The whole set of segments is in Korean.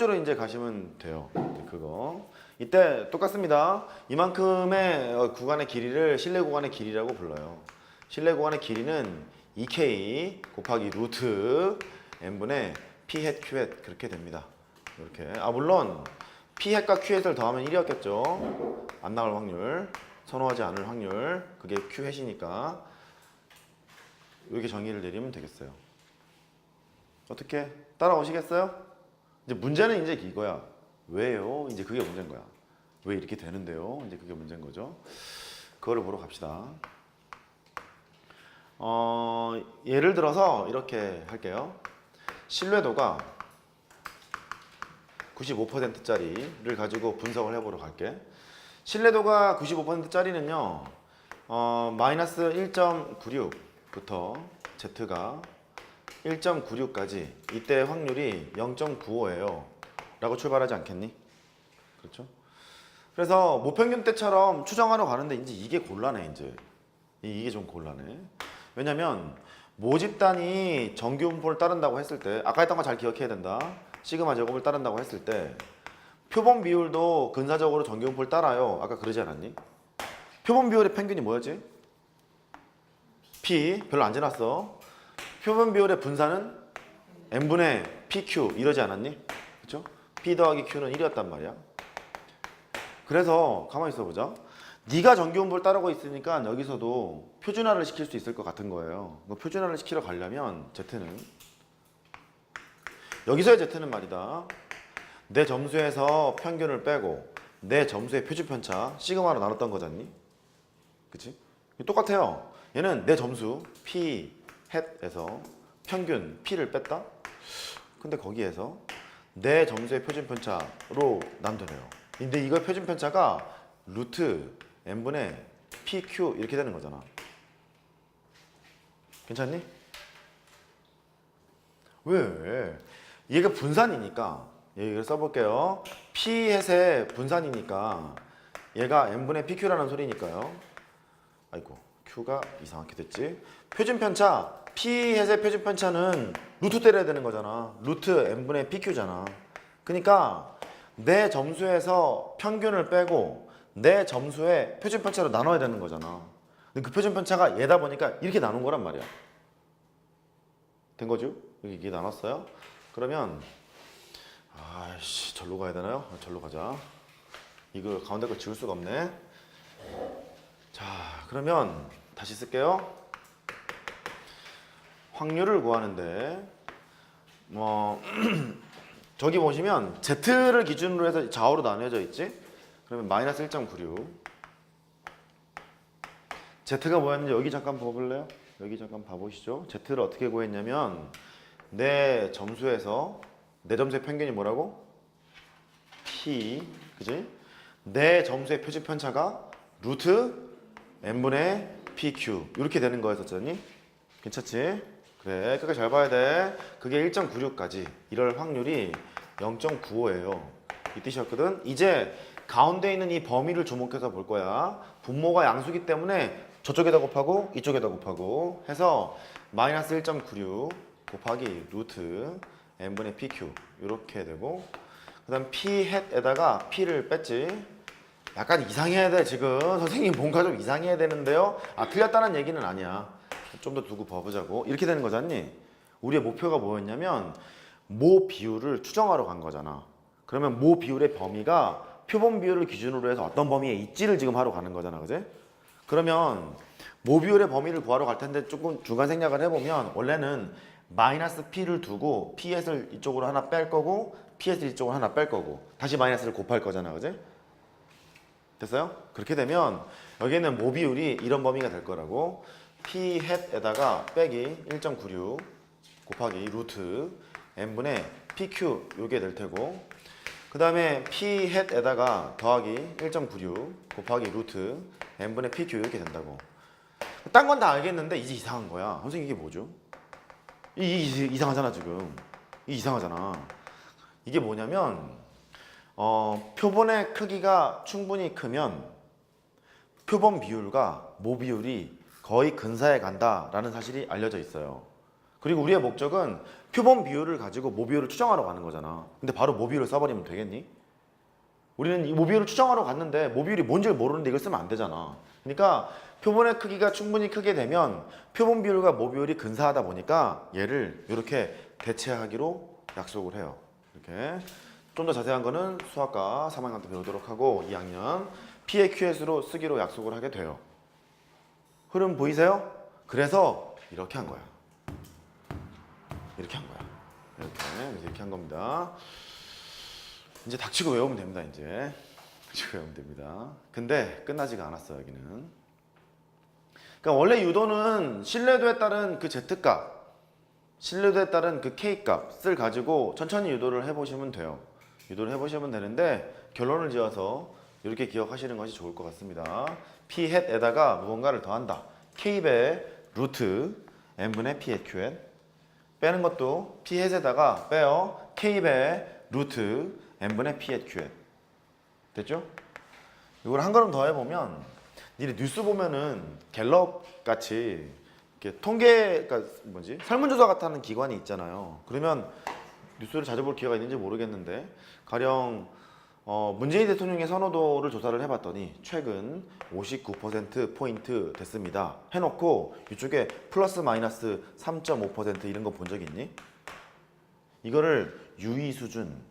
짝수로 이제 가시면 돼요. 그거. 이때 똑같습니다. 이만큼의 구간의 길이를 실내 구간의 길이라고 불러요. 실내 구간의 길이는 2K 곱하기 루트 n분의 p hat q hat 그렇게 됩니다. 이렇게. 아 물론 p hat과 q hat을 더하면 1이었겠죠. 안 나올 확률, 선호하지 않을 확률, 그게 q hat이니까 이렇게 정의를 내리면 되겠어요. 어떻게 따라오시겠어요? 이제 문제는 이제 이거야. 왜요? 이제 그게 문제인 거야. 왜 이렇게 되는데요? 이제 그게 문제인 거죠. 그거를 보러 갑시다. 예를 들어서 이렇게 할게요. 신뢰도가 95%짜리를 가지고 분석을 해보러 갈게. 신뢰도가 95%짜리는요. 마이너스 1.96부터 Z가 1.96까지 이때 확률이 0.95예요. 라고 출발하지 않겠니? 그렇죠? 그래서 모평균 때처럼 추정하러 가는데 이제 이게 곤란해. 이게 좀 곤란해. 왜냐면 모집단이 정규분포를 따른다고 했을 때 아까 했던 거 잘 기억해야 된다. 시그마 제곱을 따른다고 했을 때 표본 비율도 근사적으로 정규분포를 따라요. 아까 그러지 않았니? 표본 비율의 평균이 뭐였지? P 별로 안 지났어. 표본 비율의 분산은 n분의 PQ 이러지 않았니? 그렇죠? P 더하기 Q는 1이었단 말이야. 그래서 가만히 있어보자. 네가 정규분포를 따르고 있으니까 여기서도 표준화를 시킬 수 있을 것 같은 거예요. 표준화를 시키러 가려면 Z는 여기서의 Z는 말이다. 내 점수에서 평균을 빼고 내 점수의 표준편차 시그마로 나눴던 거잖니? 그치? 똑같아요. 얘는 내 점수 P hat에서 평균 P를 뺐다? 근데 거기에서 내 점수의 표준편차로 나누래요. 근데 이거 표준편차가 루트 n분의 pq 이렇게 되는 거잖아. 괜찮니? 왜? 얘가 분산이니까 얘를 써볼게요. p hat의 분산이니까 얘가 n분의 pq라는 소리니까요. 아이고 q가 이상하게 됐지. 표준편차 p hat의 표준편차는 루트 때려야 되는 거잖아. 루트 n분의 pq잖아. 그러니까 내 점수에서 평균을 빼고 내 점수의 표준편차로 나눠야 되는 거잖아. 근데 그 표준편차가 얘다 보니까 이렇게 나눈 거란 말이야. 된 거죠? 여기 이게 나눴어요? 그러면 아이씨 절로 가야 되나요? 절로 가자. 이거 가운데 거 지울 수가 없네. 자 그러면 다시 쓸게요. 확률을 구하는데 저기 보시면 Z를 기준으로 해서 좌우로 나뉘어져 있지? 그러면 마이너스 1.96 Z가 뭐였는지 여기 잠깐 봐볼래요? 여기 잠깐 봐보시죠. Z를 어떻게 구했냐면 내 점수에서 내 점수의 평균이 뭐라고? P 그지? 내 점수의 표준편차가 루트 n분의 PQ 이렇게 되는 거였었잖니? 괜찮지? 그래 끝까지 잘 봐야 돼. 그게 1.96까지 이럴 확률이 0.95예요. 이 뜻이었거든. 이제 가운데 있는 이 범위를 주목해서 볼 거야. 분모가 양수기 때문에 저쪽에다 곱하고 이쪽에다 곱하고 해서 마이너스 1.96 곱하기 루트 n분의 pq 이렇게 되고 그 다음 p hat에다가 p를 뺐지. 약간 이상해야 돼 지금. 선생님 뭔가 좀 이상해야 되는데요. 아 틀렸다는 얘기는 아니야. 좀 더 두고 봐보자고. 이렇게 되는 거잖니. 우리의 목표가 뭐였냐면 모 비율을 추정하러 간 거잖아. 그러면 모 비율의 범위가 표본 비율을 기준으로 해서 어떤 범위에 있지를 지금 하러 가는 거잖아. 그지? 그러면 모 비율의 범위를 구하러 갈 텐데 조금 중간 생략을 해보면 원래는 마이너스 p를 두고 p hat을 이쪽으로 하나 뺄 거고 p hat을 이쪽으로 하나 뺄 거고 다시 마이너스를 곱할 거잖아. 그지? 됐어요? 그렇게 되면 여기에는 모 비율이 이런 범위가 될 거라고. p hat에다가 빼기 1.96 곱하기 루트 n분의 pq 요게 될 테고 그 다음에 p hat에다가 더하기 1.96 곱하기 루트 n분의 pq 이렇게 된다고. 딴 건 다 알겠는데 이제 이상한 거야. 선생님 이게 뭐죠? 이상하잖아 지금. 이상하잖아. 이게 뭐냐면 표본의 크기가 충분히 크면 표본 비율과 모 비율이 거의 근사해 간다라는 사실이 알려져 있어요. 그리고 우리의 목적은 표본 비율을 가지고 모 비율을 추정하러 가는 거잖아. 근데 바로 모 비율을 써버리면 되겠니? 우리는 이 모 비율을 추정하러 갔는데 모 비율이 뭔지를 모르는데 이걸 쓰면 안 되잖아. 그러니까 표본의 크기가 충분히 크게 되면 표본 비율과 모 비율이 근사하다 보니까 얘를 이렇게 대체하기로 약속을 해요. 이렇게 좀 더 자세한 거는 수학과 3학년 때 배우도록 하고 2학년 P의 QS로 쓰기로 약속을 하게 돼요. 흐름 보이세요? 그래서 이렇게 한 거야. 이렇게 한 거야. 이렇게 한 겁니다. 이제 닥치고 외우면 됩니다. 이제 닥치고 외우면 됩니다. 근데 끝나지가 않았어요. 여기는. 그러니까 원래 유도는 신뢰도에 따른 그 Z값, 신뢰도에 따른 그 K값을 가지고 천천히 유도를 해보시면 돼요. 유도를 해보시면 되는데 결론을 지어서 이렇게 기억하시는 것이 좋을 것 같습니다. P 햇에다가 무언가를 더한다. K배 루트 N분의 P 햇 Q 햇 빼는 것도 P 햇에다가 빼요. K배 루트 N분의 P 햇 Q 햇 됐죠? 이걸 한 걸음 더 해보면 니네 뉴스 보면은 갤럽 같이 이렇게 통계, 그러니까 뭐지? 설문조사 같은 기관이 있잖아요. 그러면 뉴스를 자주 볼 기회가 있는지 모르겠는데 가령 문재인 대통령의 선호도를 조사를 해봤더니 최근 59%포인트 됐습니다. 해놓고 이쪽에 플러스 마이너스 3.5% 이런 거 본 적 있니? 이거를 유의 수준,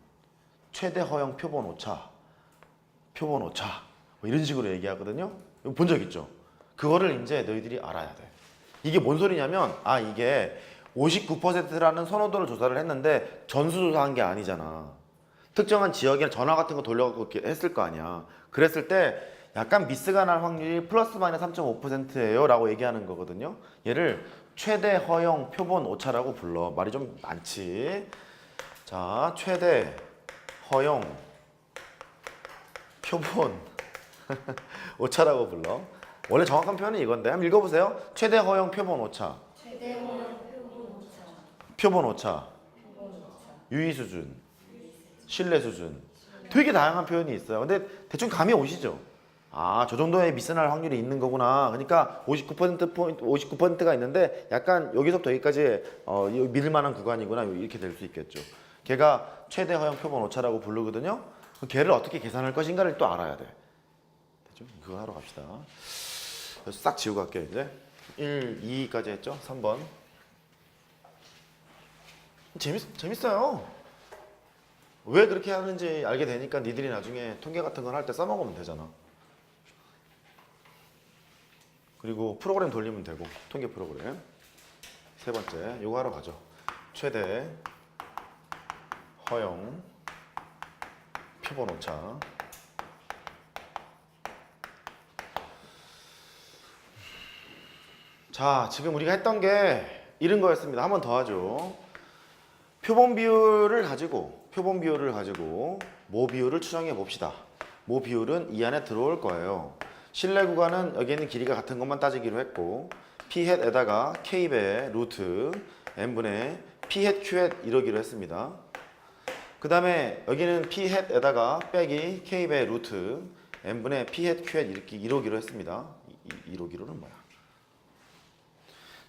최대 허용 표본 오차, 표본 오차 뭐 이런 식으로 얘기하거든요. 본 적 있죠? 그거를 이제 너희들이 알아야 돼. 이게 뭔 소리냐면 이게 59%라는 선호도를 조사를 했는데 전수조사한 게 아니잖아. 특정한 지역에 전화 같은 거 돌려갖고 이렇게 했을 거 아니야. 그랬을 때 약간 미스가 날 확률이 플러스 마이너스 3.5%예요 라고 얘기하는 거거든요. 얘를 최대 허용 표본 오차라고 불러. 말이 좀 많지. 자, 최대 허용 표본 오차라고 불러. 원래 정확한 표현이 이건데 한번 읽어보세요. 최대 허용 표본 오차. 최대 허용 표본 오차. 표본 오차. 유의 수준. 신뢰 수준. 되게 다양한 표현이 있어요. 근데 대충 감이 오시죠? 저 정도의 미스날 확률이 있는 거구나. 그러니까 59%가 있는데 약간 여기서부터 여기까지 믿을 만한 구간이구나. 이렇게 될 수 있겠죠. 걔가 최대 허용 표본 오차라고 부르거든요. 걔를 어떻게 계산할 것인가를 또 알아야 돼. 됐죠? 그거 하러 갑시다. 싹 지우고 갈게요. 이제 1, 2까지 했죠? 3번. 재밌어요. 왜 그렇게 하는지 알게 되니까 니들이 나중에 통계 같은 건 할 때 써먹으면 되잖아. 그리고 프로그램 돌리면 되고, 통계 프로그램. 세 번째, 요거 하러 가죠. 최대 허용 표본 오차. 자, 지금 우리가 했던 게 이런 거였습니다. 한 번 더 하죠. 표본 비율을 가지고 모 비율을 추정해 봅시다. 모 비율은 이 안에 들어올 거예요. 신뢰 구간은 여기 있는 길이가 같은 것만 따지기로 했고 P 햇에다가 K배 루트 N분의 P 햇 Q 햇 이러기로 했습니다. 그 다음에 여기는 P 햇에다가 빼기 K배 루트 N분의 P 햇 Q 햇 이렇게 이러기로 했습니다. 이러기로는 뭐야?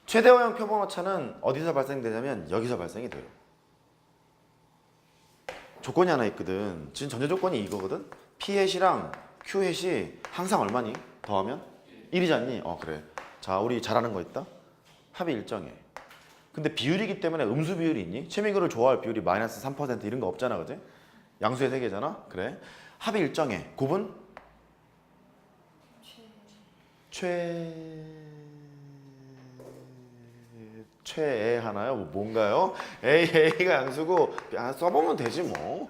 최대 허용 표본 오차는 어디서 발생되냐면 여기서 발생이 돼요. 조건이 하나 있거든. 지금 전제 조건이 이거거든. P 햇이랑 Q 햇이 항상 얼마니? 더하면 1이지 않니? 그래. 자, 우리 잘하는 거 있다. 합이 일정해. 근데 비율이기 때문에 음수 비율이 있니? 최민규를 좋아할 비율이 마이너스 3% 이런 거 없잖아, 그지? 양수의 세계잖아. 그래. 합이 일정해. 곱은 최애 하나요? 뭔가요? A가 양수고 써보면 되지 뭐.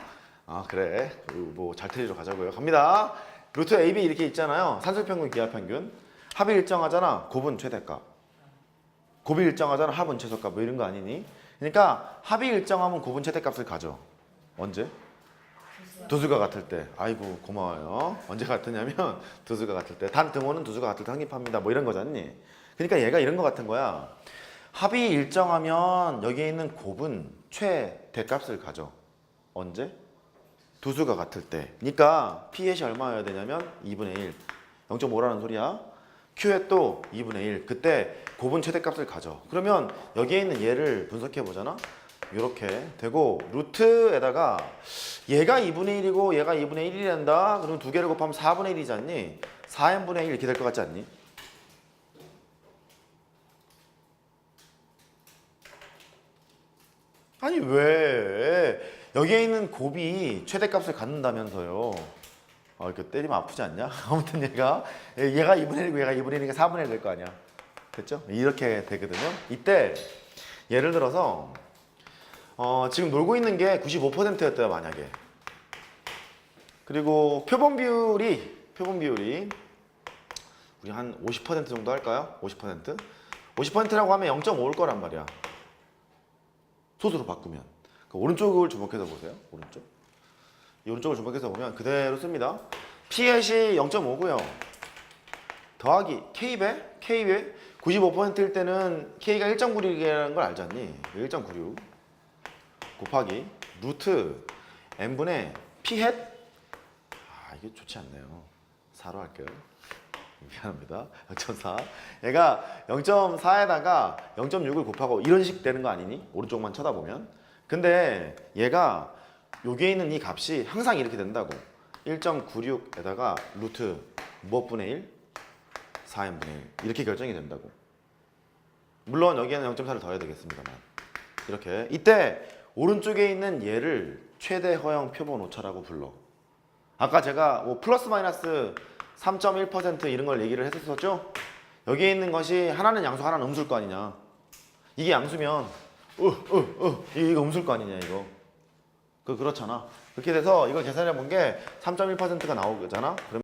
그래. 뭐 잘 틀리러 가자고요. 갑니다. 루트 AB 이렇게 있잖아요. 산술평균, 기하평균. 합이 일정하잖아. 곱은 최대값. 곱이 일정하잖아. 합은 최소값. 뭐 이런 거 아니니? 그러니까 합이 일정하면 곱은 최대값을 가져. 언제? 두수가 같을 때. 아이고 고마워요. 언제 같으냐면 두수가 같을 때. 단 등호는 두수가 같을 때 확립합니다. 뭐 이런 거잖니? 그러니까 얘가 이런 거 같은 거야. 합이 일정하면 여기에 있는 곱은 최대값을 가져. 언제? 두수가 같을 때. 그러니까 P 햇이 얼마여야 되냐면 2분의 1. 0.5라는 소리야. Q에 또 2분의 1. 그때 곱은 최대값을 가져. 그러면 여기에 있는 얘를 분석해 보잖아. 이렇게 되고 루트에다가 얘가 2분의 1이고 얘가 2분의 1이 된다. 그러면 두 개를 곱하면 4분의 1이지 않니? 4n분의 1 이렇게 될 것 같지 않니? 아니 왜 여기에 있는 곱이 최대값을 갖는다면서요. 이렇게 때리면 아프지 않냐? 아무튼 얘가 2분의 1이고 얘가 2분의 1이니까 4분의 1 될 거 아니야. 됐죠? 이렇게 되거든요. 이때 예를 들어서 지금 놀고 있는 게 95%였대요 만약에. 그리고 표본 비율이 우리 한 50% 정도 할까요? 50%? 50%라고 하면 0.5일 거란 말이야. 소수로 바꾸면. 그 오른쪽을 주목해서 보세요. 오른쪽. 이 오른쪽을 주목해서 보면 그대로 씁니다. P햇이 0.5고요. 더하기 K배 95%일 때는 K가 1.96이라는 걸 알지 않니? 1.96 곱하기 루트 n분의 P햇. 이게 좋지 않네요. 4로 할게요. 미안합니다. 0.4. 얘가 0.4에다가 0.6을 곱하고 이런 식 되는 거 아니니? 오른쪽만 쳐다보면. 근데 얘가 여기에 있는 이 값이 항상 이렇게 된다고. 1.96에다가 루트 무엇분의 1? 4n분의 1 이렇게 결정이 된다고. 물론 여기에는 0.4를 더해야 되겠습니다만 이렇게. 이때 오른쪽에 있는 얘를 최대 허용 표본 오차라고 불러. 아까 제가 뭐 플러스 마이너스 3.1% 이런 걸 얘기를 했었죠? 여기에 있는 것이 하나는 양수 하나는 음수일 거 아니냐. 이게 양수면 이거 음수일 거 아니냐 이거. 그렇잖아. 그렇게 돼서 이걸 계산해 본 게 3.1%가 나오잖아. 그러면